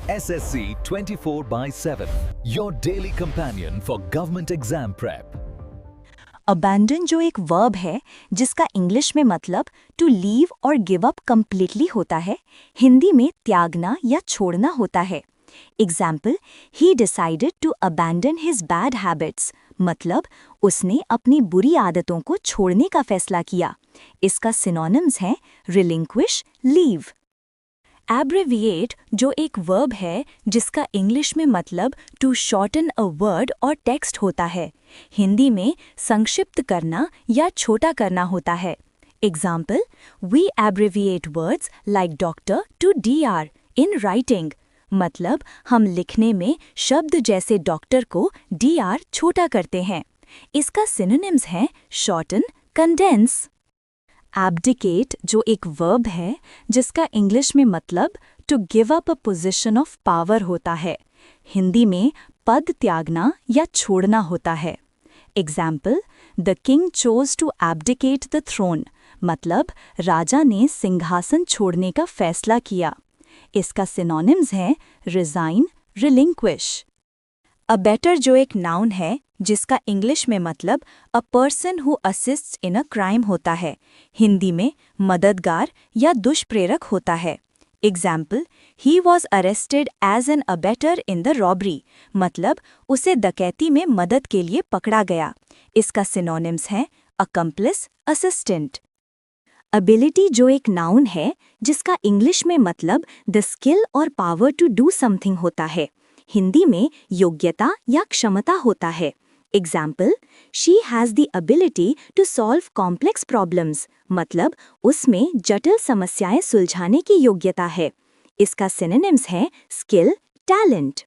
SSC 24/7, your daily companion for government exam prep. Abandon जो एक verb है जिसका इंग्लिश में मतलब टू लीव और गिव अप कम्प्लीटली होता है, हिंदी में त्यागना या छोड़ना होता है। Example, he decided to abandon his bad habits, मतलब उसने अपनी बुरी आदतों को छोड़ने का फैसला किया। इसका सिनोनिम्स हैं रिलिंक्विश, लीव। एब्रिविएट जो एक वर्ब है जिसका इंग्लिश में मतलब टू शॉर्टन अ वर्ड और टेक्स्ट होता है, हिंदी में संक्षिप्त करना या छोटा करना होता है। Example, we abbreviate words like doctor to DR in writing, मतलब हम लिखने में शब्द जैसे डॉक्टर को DR छोटा करते हैं। इसका सिनोनिम्स हैं शॉर्टन, कंडेंस। एब्डिकेट जो एक वर्ब है जिसका इंग्लिश में मतलब to give up a position of power होता है, हिंदी में पद त्यागना या छोड़ना होता है। Example, the king chose to abdicate the throne, मतलब राजा ने सिंहासन छोड़ने का फैसला किया। इसका सिनोनिम्स हैं रिजाइन, रिलिंक्विश। अबेटर जो एक नाउन है जिसका इंग्लिश में मतलब a person who assists in a crime होता है, हिंदी में मददगार या दुष्प्रेरक होता है। Example, he was arrested as an abettor in the robbery, मतलब उसे डकैती में मदद के लिए पकड़ा गया। इसका सिनोनिम्स हैं अकम्प्लिस, असिस्टेंट। एबिलिटी जो एक नाउन है जिसका इंग्लिश में मतलब द स्किल और पावर टू डू समथिंग होता है, हिंदी में योग्यता या क्षमता होता है। Example, she has the ability to solve complex problems, मतलब उसमें जटिल समस्याएं सुलझाने की योग्यता है। इसका सिनोनिम्स है स्किल, टैलेंट।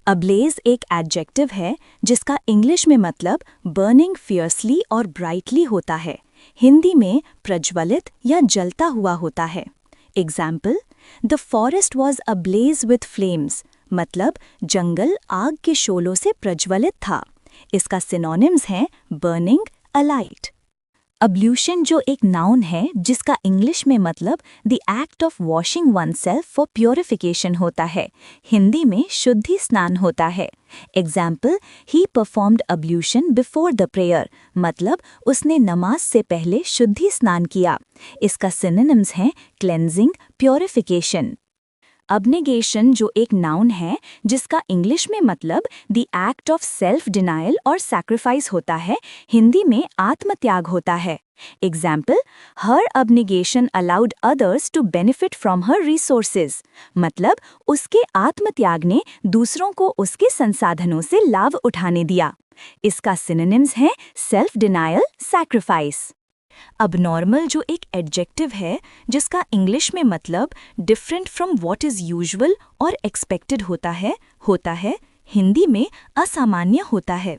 अब्लेज एक एडजेक्टिव है जिसका इंग्लिश में मतलब बर्निंग फियर्सली और ब्राइटली होता है, हिंदी में प्रज्वलित या जलता हुआ होता है। Example, the forest was ablaze with flames, मतलब जंगल आग के शोलों से प्रज्वलित था। इसका सिनोनिम्स हैं बर्निंग, अलाइट। अब्ल्यूशन जो एक नाउन है जिसका इंग्लिश में मतलब the act of washing oneself for purification होता है, हिंदी में शुद्धि स्नान होता है। Example, he performed ablution before the prayer, मतलब उसने नमाज से पहले शुद्धि स्नान किया। इसका सिनोनिम्स हैं क्लेंजिंग, प्योरिफिकेशन। अबनेगेशन जो एक नाउन है जिसका इंग्लिश में मतलब the act of self denial और सैक्रिफाइस होता है, हिंदी में आत्मत्याग होता है। Example, her abnegation allowed others to benefit from her resources, मतलब उसके आत्मत्याग ने दूसरों को उसके संसाधनों से लाभ उठाने दिया। इसका सिनोनिम्स हैं सेल्फ डिनायल, सैक्रिफाइस। अबनॉर्मल जो एक एडजेक्टिव है जिसका इंग्लिश में मतलब different from what is usual और एक्सपेक्टेड होता है, हिंदी में असामान्य होता है।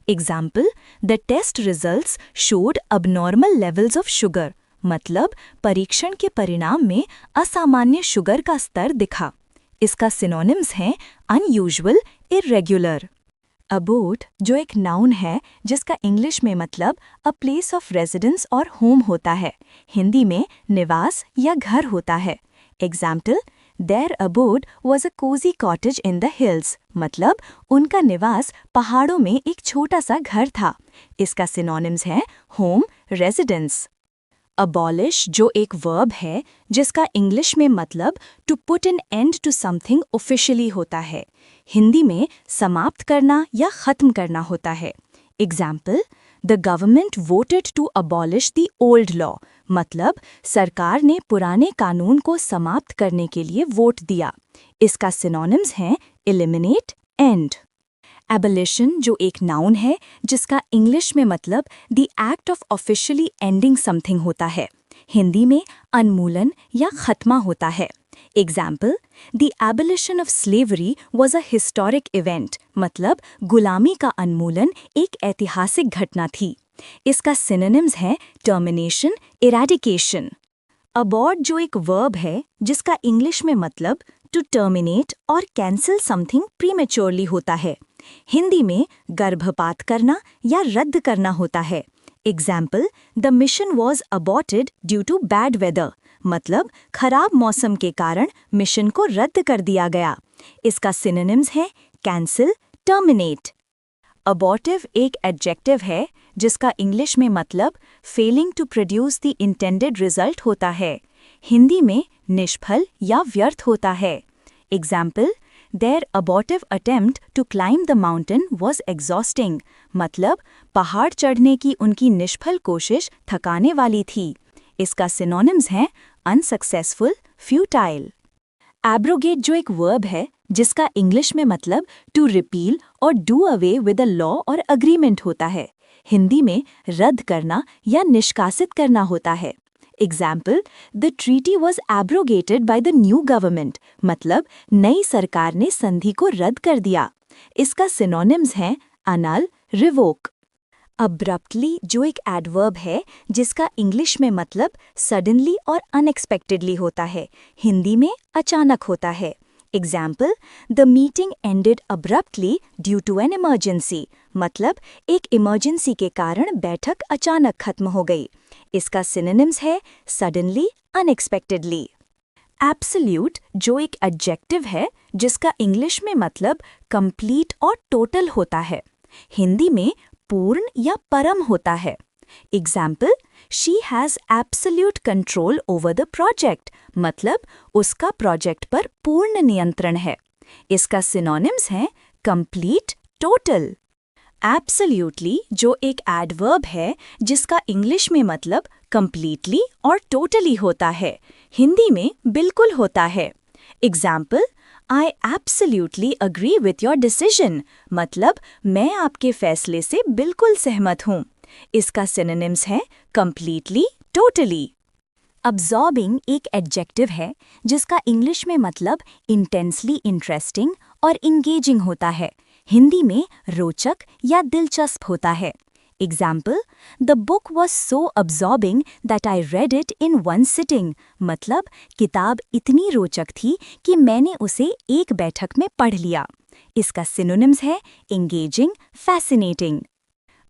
Example, the test results showed abnormal levels of sugar, मतलब परीक्षण के परिणाम में असामान्य शुगर का स्तर दिखा। इसका सिनोनिम्स हैं अनयूजुअल, इर्रेगुलर। अबोट जो एक नाउन है जिसका इंग्लिश में मतलब अ प्लेस ऑफ रेजिडेंस और होम होता है, हिंदी में निवास या घर होता है। Example, their abode was a cosy cottage in the hills, मतलब उनका निवास पहाड़ों में एक छोटा सा घर था। इसका सिनोनिम्स है होम, रेजिडेंस। अबॉलिश जो एक वर्ब है जिसका इंग्लिश में मतलब to put an end to something officially होता है, हिंदी में समाप्त करना या खत्म करना होता है। Example, the government voted to abolish the old law, मतलब सरकार ने पुराने कानून को समाप्त करने के लिए वोट दिया। इसका सिनोनिम्स हैं एलिमिनेट, एंड। एबलिशन जो एक नाउन है जिसका इंग्लिश में मतलब the act of officially ending something होता है, हिंदी में उन्मूलन या खत्मा होता है। Example, the abolition of slavery was a historic event, मतलब गुलामी का उन्मूलन एक ऐतिहासिक घटना थी। इसका सिनोनिम्स है टर्मिनेशन, इरेडिकेशन। अबॉर्ट जो एक वर्ब है जिसका इंग्लिश में मतलब टू टर्मिनेट और कैंसिल समथिंग प्रीमेच्योरली होता है, हिंदी में गर्भपात करना या रद्द करना होता है। Example, the mission was aborted due to bad weather, मतलब खराब मौसम के कारण मिशन को रद्द कर दिया गया। इसका सिनोनिम्स है कैंसिल, टर्मिनेट। अबॉर्टिव एक एडजेक्टिव है जिसका इंग्लिश में मतलब failing to produce the intended result होता है। हिंदी में निष्फल या व्यर्थ होता है। Example, their abortive attempt to climb the mountain was exhausting, मतलब पहाड़ चढ़ने की उनकी निष्फल कोशिश थकाने वाली थी। इसका सिनोनिम्स हैं अनसक्सेसफुल, फ्यूटाइल। एब्रोगेट जो एक वर्ब है जिसका इंग्लिश में मतलब टू रिपील और do away with a law और अग्रीमेंट होता है। हिंदी में रद्द करना या निष्कासित करना होता है। Example, the treaty was abrogated by the new government, मतलब नई सरकार ने संधि को रद्द कर दिया। इसका सिनोनिम्स हैं अनल, रिवोक। अब्रप्टली जो एक एडवर्ब है जिसका इंग्लिश में मतलब सडनली और अनएक्सपेक्टेडली होता है। हिंदी में अचानक होता है। Example, the meeting ended abruptly due to an emergency, मतलब एक इमरजेंसी के कारण बैठक अचानक खत्म हो गई। इसका सिनोनिम्स है सडनली, अनएक्सपेक्टेडली। एब्सोल्यूट जो एक एडजेक्टिव है जिसका इंग्लिश में मतलब कंप्लीट और टोटल होता है। हिंदी में पूर्ण या परम होता है। Example, she has absolute control over the project, मतलब उसका प्रोजेक्ट पर पूर्ण नियंत्रण है। इसका सिनोनिम्स हैं कंप्लीट, टोटल। एब्सोल्यूटली जो एक एडवर्ब है जिसका इंग्लिश में मतलब कंप्लीटली और टोटली होता है। हिंदी में बिल्कुल होता है। Example, I absolutely agree with your decision, मतलब मैं आपके फैसले से बिल्कुल सहमत हूँ। इसका सिनोनिम्स है completely, totally। Absorbing एक एडजेक्टिव है जिसका इंग्लिश में मतलब intensely interesting और engaging होता है। हिंदी में रोचक या दिलचस्प होता है। Example, the book was so absorbing that I read it in one sitting, मतलब किताब इतनी रोचक थी कि मैंने उसे एक बैठक में पढ़ लिया। इसका सिनोनिम्स है एंगेजिंग, फैसिनेटिंग।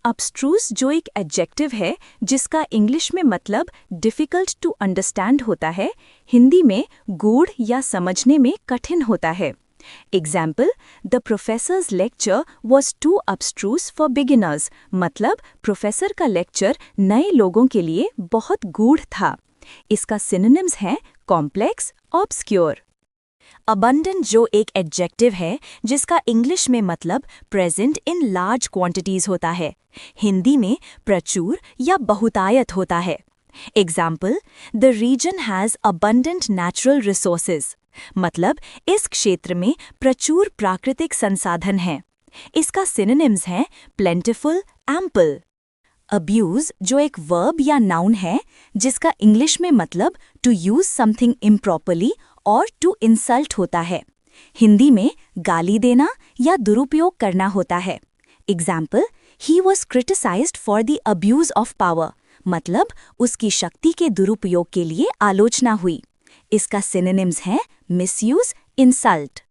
अब्स्ट्रूस जो एक एडजेक्टिव है जिसका इंग्लिश में मतलब डिफ़िकल्ट टू अंडरस्टैंड होता है। हिंदी में गूढ़ या समझने में कठिन होता है। Example, the professor's lecture was too abstruse for beginners, मतलब प्रोफेसर का लेक्चर नए लोगों के लिए बहुत गूढ़ था। इसका सिनोनिम्स है कॉम्प्लेक्स, ऑब्स्क्योर। अबंडेंट जो एक एडजेक्टिव है जिसका इंग्लिश में मतलब प्रेजेंट इन लार्ज क्वांटिटीज होता है। हिंदी में प्रचुर या बहुतायत होता है। Example, the region has abundant natural resources, मतलब इस क्षेत्र में प्रचुर प्राकृतिक संसाधन हैं। इसका सिनोनिम्स हैं प्लेंटिफुल, एम्पल। अब्यूज जो एक वर्ब या नाउन है जिसका इंग्लिश में मतलब टू यूज समथिंग इम्प्रॉपरली और टू इंसल्ट होता है। हिंदी में गाली देना या दुरुपयोग करना होता है। Example, he was criticised for the abuse of power, मतलब उसकी शक्ति के दुरुपयोग के लिए आलोचना हुई। इसका सिनोनिम्स हैं मिसयूज, इंसल्ट।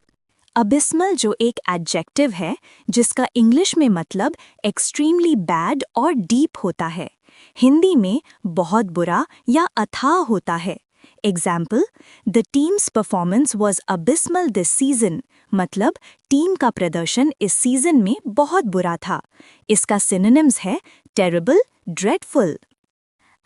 अबिस्मल जो एक एडजेक्टिव है जिसका इंग्लिश में मतलब एक्सट्रीमली बैड और डीप होता है। हिंदी में बहुत बुरा या अथाह होता है। Example, the teams performance was abysmal this season, मतलब टीम का प्रदर्शन इस सीजन में बहुत बुरा था। इसका सिनोनिम्स है टेरिबल, ड्रेडफुल।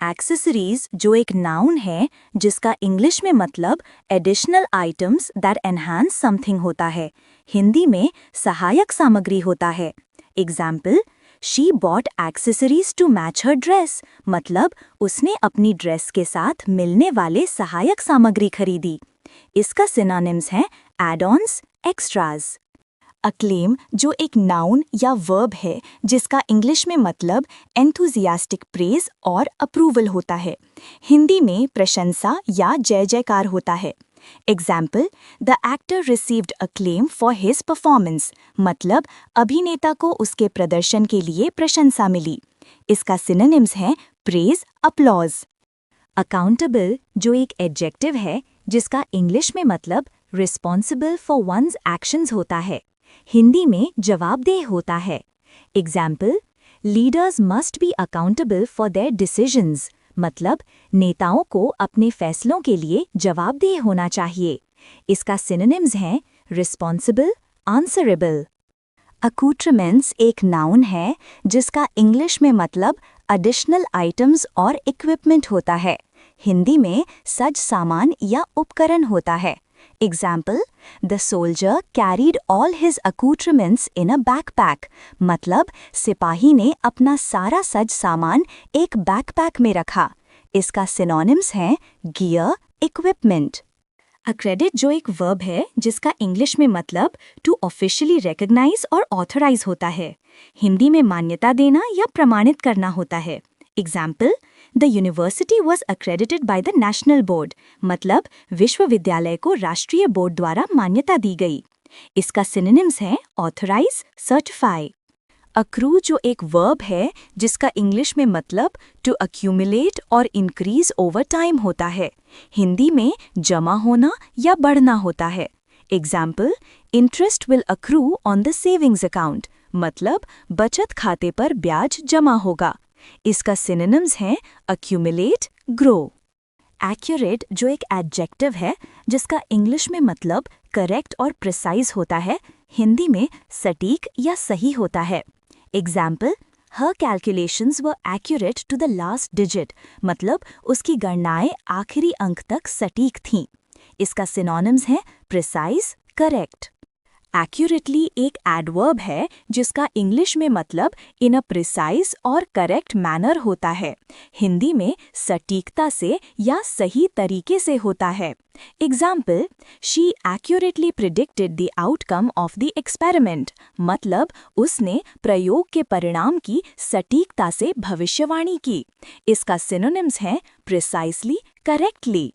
एक्सेसरीज जो एक नाउन है जिसका इंग्लिश में मतलब additional items that enhance something होता है। हिंदी में सहायक सामग्री होता है। Example, she bought accessories to match her dress, मतलब उसने अपनी ड्रेस के साथ मिलने वाले सहायक सामग्री खरीदी। इसका सिनोनिम्स हैं एड-ऑन्स, एक्स्ट्राज। अक्लेम जो एक नाउन या वर्ब है जिसका इंग्लिश में मतलब एंथुजियास्टिक प्रेज और अप्रूवल होता है। हिंदी में प्रशंसा या जय जयकार होता है। Example, the actor received acclaim for his performance, मतलब अभिनेता को उसके प्रदर्शन के लिए प्रशंसा मिली। इसका सिनोनिम्स हैं प्रेज, अपलॉज। अकाउंटेबल जो एक एडजेक्टिव है जिसका इंग्लिश में मतलब रिस्पॉन्सिबल फॉर वन्स एक्शंस होता है। हिंदी में जवाबदेह होता है। Example, leaders must be accountable for their decisions, मतलब नेताओं को अपने फैसलों के लिए जवाबदेह होना चाहिए। इसका सिनोनिम्स हैं रिस्पॉन्सिबल, आंसरेबल। अकूट्रमेंट्स एक नाउन है जिसका इंग्लिश में मतलब एडिशनल आइटम्स और इक्विपमेंट होता है। हिंदी में सज सामान या उपकरण होता है। Example, the soldier carried all his accoutrements in a backpack, मतलब सिपाही ने अपना सारा सज सामान एक बैकपैक में रखा। इसका सिनोनिम्स हैं गियर, इक्विपमेंट। अक्रेडिट जो एक वर्ब है जिसका इंग्लिश में मतलब टू ऑफिशियली रिकॉग्नाइज और ऑथराइज होता है। हिंदी में मान्यता देना या प्रमाणित करना होता है। Example, the university was accredited by the national board, मतलब विश्वविद्यालय को राष्ट्रीय बोर्ड द्वारा मान्यता दी गई। इसका सिनोनिम्स है ऑथराइज, सर्टिफाई। अक्रू जो एक वर्ब है जिसका इंग्लिश में मतलब टू अक्यूमुलेट और इंक्रीज ओवर टाइम होता है। हिंदी में जमा होना या बढ़ना होता है। Example, interest will accrue on the savings account, मतलब बचत खाते पर ब्याज जमा होगा। इसका सिनोनिम्स हैं अक्यूमुलेट, ग्रो। एक्यूरेट जो एक एडजेक्टिव है जिसका इंग्लिश में मतलब करेक्ट और प्रिसाइज होता है। हिंदी में सटीक या सही होता है। Example, her calculations were accurate to the last digit, मतलब उसकी गणनाएं आखिरी अंक तक सटीक थीं। इसका सिनोनिम्स है प्रिसाइज, करेक्ट। एक्यूरेटली एक एडवर्ब है जिसका इंग्लिश में मतलब इन अ प्रिसाइज और करेक्ट मैनर होता है। हिंदी में सटीकता से या सही तरीके से होता है। Example, she accurately predicted the outcome of the experiment, मतलब उसने प्रयोग के परिणाम की सटीकता से भविष्यवाणी की। इसका सिनोनिम्स हैं प्रिसाइसली, करेक्टली।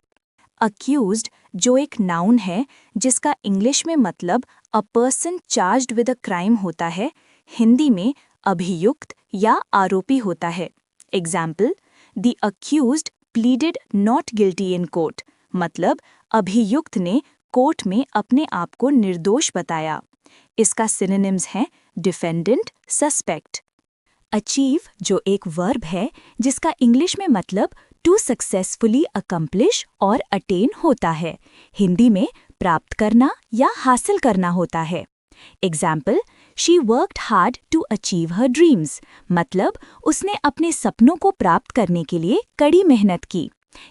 अक्यूज्ड जो एक नाउन है जिसका इंग्लिश में मतलब a person charged with a crime होता है। हिंदी में अभियुक्त या आरोपी होता है। Example, the accused pleaded not guilty in court, मतलब अभियुक्त ने कोर्ट में अपने आप को निर्दोष बताया। इसका सिनोनिम्स हैं डिफेंडेंट, सस्पेक्ट। अचीव जो एक वर्ब है जिसका इंग्लिश में मतलब टू सक्सेसफुली अकम्प्लिश और अटेन होता है। हिंदी में प्राप्त करना या हासिल करना होता है। Example, she worked hard to achieve her dreams, मतलब उसने अपने सपनों को प्राप्त करने के लिए कड़ी मेहनत की।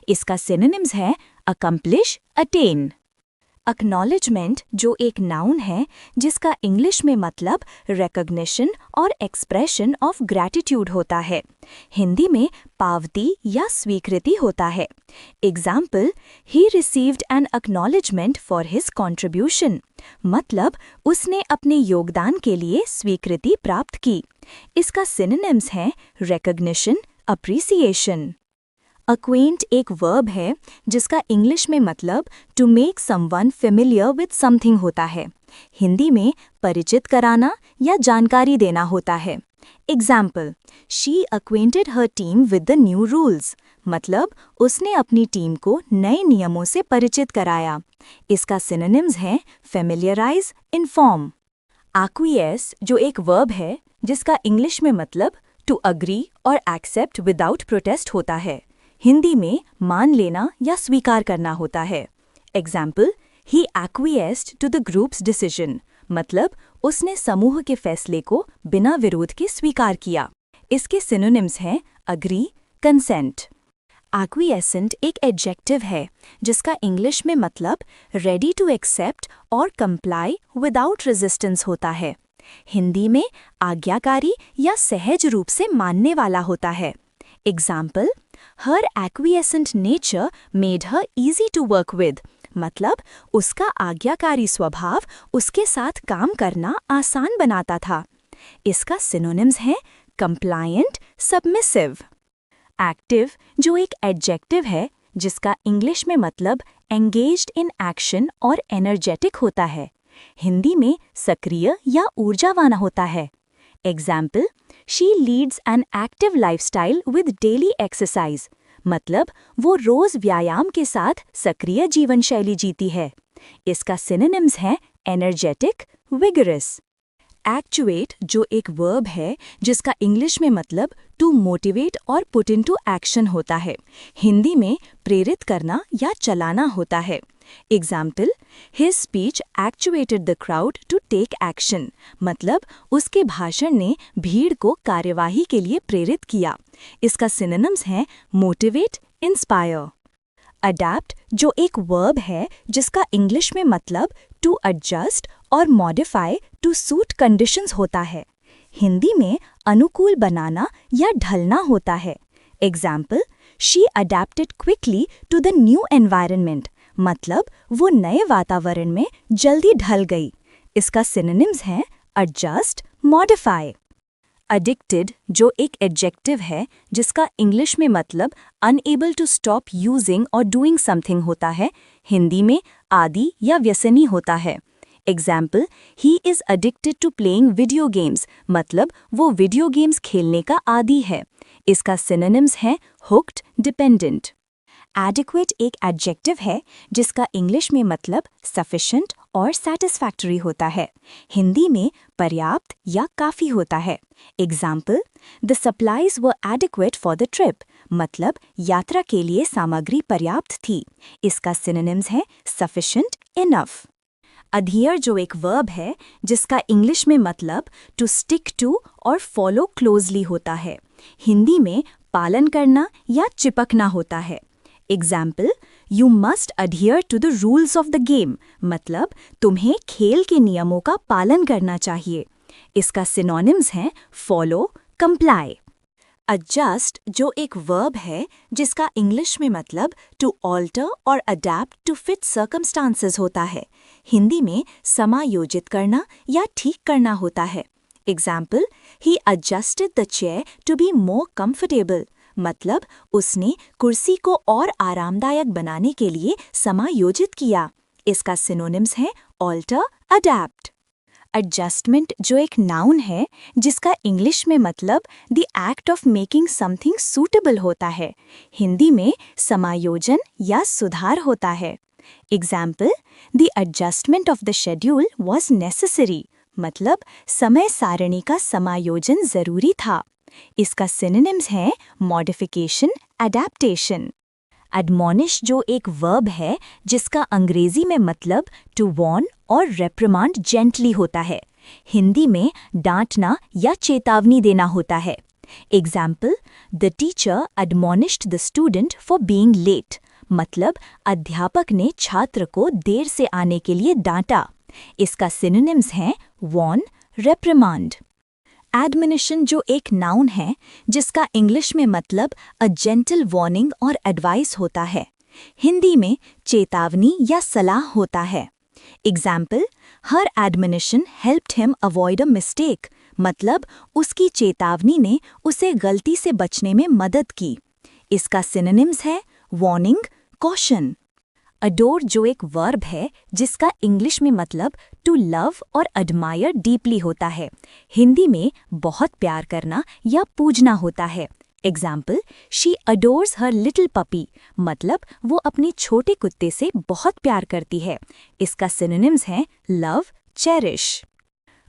इसका सिनोनिम्स है अकम्प्लिश, अटेन। एक्नॉलेजमेंट जो एक नाउन है जिसका इंग्लिश में मतलब रिकॉग्निशन और एक्सप्रेशन ऑफ ग्रैटिट्यूड होता है। हिंदी में पावती या स्वीकृति होता है। Example, he received an acknowledgement for his contribution, मतलब उसने अपने योगदान के लिए स्वीकृति प्राप्त की। इसका सिनोनिम्स हैं रिकॉग्निशन, अप्रिसिएशन। अक्वेंट एक वर्ब है जिसका इंग्लिश में मतलब to make someone familiar with something होता है। हिंदी में परिचित कराना या जानकारी देना होता है। Example, she acquainted her team with the new rules, मतलब उसने अपनी टीम को नए नियमों से परिचित कराया। इसका सिनोनिम्स हैं फेमिलियराइज, इन्फॉर्म। एक्विएस जो एक वर्ब है जिसका इंग्लिश में मतलब टू अग्री और एक्सेप्ट विदाउट प्रोटेस्ट होता है। हिंदी में मान लेना या स्वीकार करना होता है। Example, he acquiesced to the group's decision, मतलब उसने समूह के फैसले को बिना विरोध के स्वीकार किया। इसके सिनोनिम्स हैं अग्री, कंसेंट। एक्विएसेंट एक एडजेक्टिव है जिसका इंग्लिश में मतलब रेडी टू एक्सेप्ट और कंप्लाई विदाउट रेजिस्टेंस होता है। हिंदी में आज्ञाकारी या सहज रूप से मानने वाला होता है। Example, her acquiescent nature made her easy to work with, मतलब उसका आज्ञाकारी स्वभाव उसके साथ काम करना आसान बनाता था। इसका सिनोनिम्स हैं कंप्लायंट, सबमिसिव। एक्टिव जो एक एडजेक्टिव है जिसका इंग्लिश में मतलब एंगेज्ड इन एक्शन और एनर्जेटिक होता है। हिंदी में सक्रिय या ऊर्जावान होता है। Example, she leads an active lifestyle with daily exercise, मतलब वो रोज व्यायाम के साथ सक्रिय जीवन शैली जीती है। इसका सिनोनिम्स हैं एनर्जेटिक, विगरस। एक्चुएट जो एक वर्ब है जिसका इंग्लिश में मतलब टू मोटिवेट और पुट इनटू एक्शन होता है। हिंदी में प्रेरित करना या चलाना होता है। Example, his speech actuated the crowd to take action, मतलब उसके भाषण ने भीड़ को कार्यवाही के लिए प्रेरित किया। इसका सिनोनिम्स हैं मोटिवेट, इंस्पायर। अडैप्ट जो एक वर्ब है जिसका इंग्लिश में मतलब टू एडजस्ट और मॉडिफाई टू सूट कंडीशंस होता है। हिंदी में अनुकूल बनाना या ढलना होता है। Example, she adapted quickly to the new environment, मतलब वो नए वातावरण में जल्दी ढल गई। इसका सिनोनिम्स हैं एडजस्ट, मॉडिफाई। एडिक्टेड जो एक एडजेक्टिव है जिसका इंग्लिश में मतलब अनएबल टू स्टॉप यूजिंग और डूइंग समथिंग होता है, हिंदी में आदी या व्यसनी होता है। Example, he is addicted to playing video games, मतलब वो वीडियो गेम्स खेलने का आदी है। इसका सिनोनिम्स है हुक्ड, डिपेंडेंट। एडिक्वेट एक एडजेक्टिव है जिसका इंग्लिश में मतलब सफिशिएंट और सैटिस्फैक्टरी होता है, हिंदी में पर्याप्त या काफ़ी होता है। Example, the supplies were adequate for the trip, मतलब यात्रा के लिए सामग्री पर्याप्त थी। इसका सिनोनिम्स है सफिशिएंट, इनफ। अधियर जो एक वर्ब है जिसका इंग्लिश में मतलब टू स्टिक टू और फॉलो क्लोजली होता है, हिंदी में पालन करना या चिपकना होता है। Example, you must adhere to the rules of the game, मतलब तुम्हें खेल के नियमों का पालन करना चाहिए। इसका सिनोनिम्स हैं फॉलो, कंप्लाई। एडजस्ट जो एक वर्ब है जिसका इंग्लिश में मतलब टू ऑल्टर और अडेप्ट टू फिट सर्कमस्टांसेस होता है, हिंदी में समायोजित करना या ठीक करना होता है। Example, he adjusted the chair to be more comfortable, मतलब उसने कुर्सी को और आरामदायक बनाने के लिए समायोजित किया। इसका सिनोनिम्स है ऑल्टर, अडेप्ट। एडजस्टमेंट जो एक नाउन है जिसका इंग्लिश में मतलब the act of making something suitable होता है, हिंदी में समायोजन या सुधार होता है। Example, the adjustment of the schedule was necessary, मतलब समय सारणी का समायोजन जरूरी था। इसका सिनोनिम्स है मॉडिफिकेशन, अडेप्टेशन। एडमॉनिश जो एक वर्ब है जिसका अंग्रेजी में मतलब टू वॉर्न और रेप्रिमांड जेंटली होता है, हिंदी में डांटना या चेतावनी देना होता है। Example, the teacher admonished the student for being late, मतलब अध्यापक ने छात्र को देर से आने के लिए डांटा। इसका सिनोनिम्स हैं वॉर्न, रेप्रिमांड। एडमोनिशन जो एक नाउन है जिसका इंग्लिश में मतलब अ जेंटल वार्निंग और एडवाइस होता है, हिंदी में चेतावनी या सलाह होता है। Example, her admonition helped him avoid a mistake, मतलब उसकी चेतावनी ने उसे गलती से बचने में मदद की। इसका सिनोनिम्स है वार्निंग, कॉशन। अडोर जो एक वर्ब है जिसका इंग्लिश में मतलब टू लव और एडमायर डीपली होता है, हिंदी में बहुत प्यार करना या पूजना होता है। Example, she adores her little puppy, मतलब वो अपने छोटे कुत्ते से बहुत प्यार करती है। इसका सिनोनिम्स हैं लव, चेरिश।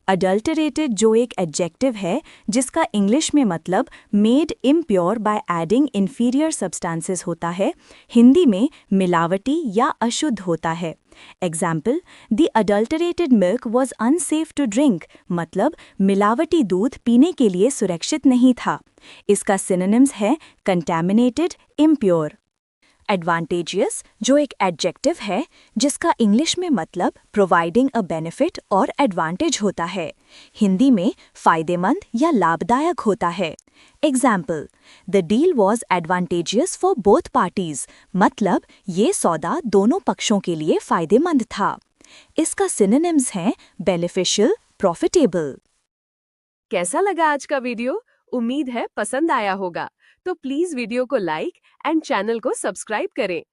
अडल्टरेटेड जो एक एडजेक्टिव है जिसका इंग्लिश में मतलब made impure by adding inferior substances होता है, हिंदी में मिलावटी या अशुद्ध होता है। Example, the adulterated milk was unsafe to drink, मतलब मिलावटी दूध पीने के लिए सुरक्षित नहीं था। इसका सिनोनिम्स है कंटैमिनेटेड, इम्प्योर। एडवांटेजियस जो एक एडजेक्टिव है जिसका इंग्लिश में मतलब प्रोवाइडिंग अ बेनिफिट और एडवांटेज होता है, हिंदी में फायदेमंद या लाभदायक होता है। Example, the deal was advantageous for both parties, मतलब ये सौदा दोनों पक्षों के लिए फायदेमंद था। इसका सिनोनिम्स हैं बेनिफिशियल, प्रॉफिटेबल। कैसा लगा आज का वीडियो? उम्मीद है पसंद आया होगा। तो प्लीज वीडियो को लाइक एंड चैनल को सब्सक्राइब करें।